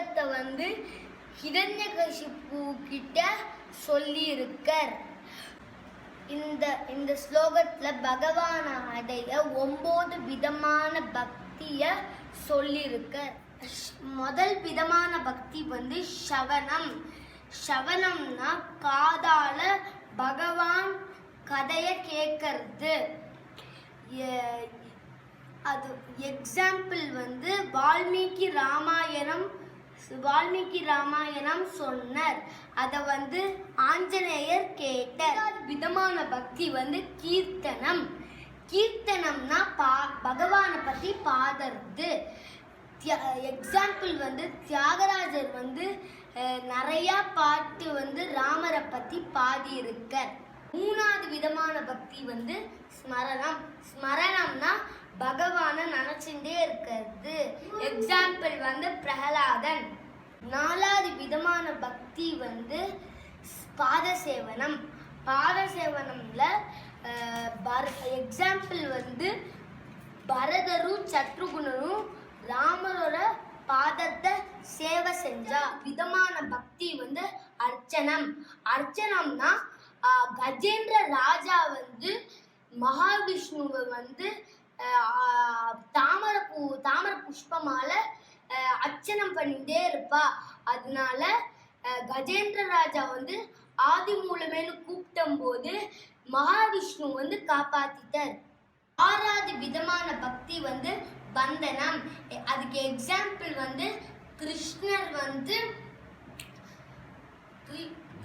ஸ்லோகத்தை வந்து ஹிரண்யகசிப்பு கிட்ட சொல்லி இருக்கார். இந்த ஸ்லோகத்துல பகவான அடைய 9 விதமான பக்திய சொல்லியிருக்கார். முதல் விதமான பக்தி வந்து ஷவனம். ஷவனம்னா காதால பகவான் கதைய கேட்கறது. அது எக்ஸாம்பிள் வந்து வால்மீகி ராமாயணம் சொன்னார். அதை வந்து ஆஞ்சநேயர் கேட்டார். விதமான பக்தி வந்து கீர்த்தனம். கீர்த்தனம்னா பகவானை பத்தி பாடுறது. எக்ஸாம்பிள் வந்து தியாகராஜர் வந்து நிறைய பாட்டு வந்து ராமரை பத்தி பாடியிருக்கார். மூணாவது விதமான பக்தி வந்து ஸ்மரணம். ஸ்மரணம்னா பகவானை நினைச்சுட்டே இருக்கிறது. எக்ஸாம்பிள் வந்து பிரகலாதன். நாலாவது விதமான பக்தி வந்து பாதசேவனம். பாதசேவனம்ல எக்ஸாம்பிள் வந்து பரதரும் சத்ருகுணரும் ராமரோட பாதத்தை சேவை செஞ்சா. விதமான பக்தி வந்து அர்ச்சனம். அர்ச்சனம்னா கஜேந்திர ராஜா வந்து மகாவிஷ்ணுவை வந்து தாமரை புஷ்பமால அர்ச்சனம் பண்ணிட்டே இருப்பா. அதனால கஜேந்திர ராஜா வந்து ஆதி மூலமேனு கூப்பிட்டும் போது மகாவிஷ்ணு வந்து காப்பாத்திட்டார். ஆறாவது விதமான பக்தி வந்து பந்தனம். அதுக்கு எக்ஸாம்பிள் வந்து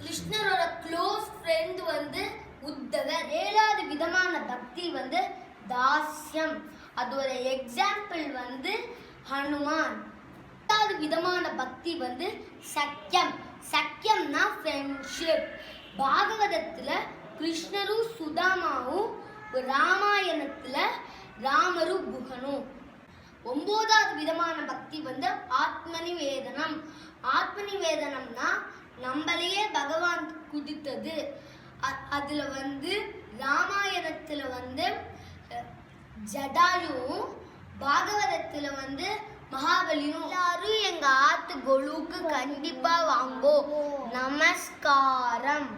கிருஷ்ணரோட க்ளோஸ் ஃப்ரெண்ட் வந்து உத்தவர். ஏழாவது விதமான பக்தி வந்து தாஸ்யம். அதோட எக்ஸாம்பிள் வந்து ஹனுமான். எட்டாவது விதமான பக்தி வந்து சக்கியம். சக்கியம்னா ஃப்ரெண்ட்ஷிப். பாகவதத்துல கிருஷ்ணரும் சுதாமாவும், ராமாயணத்துல ராமரும் குகனும். 9வது விதமான பக்தி வந்து ஆத்மநிவேதனம். ஆத்மநிவேதனம்னா நம்மளையே பகவான் குடித்தது. அதுல வந்து ராமாயணத்துல வந்து ஜடாயும், பாகவதத்துல வந்து மகாபலியும். எல்லாரும் எங்க ஆத்து கொலுக்கு கண்டிப்பா வாங்கோ. நமஸ்காரம்.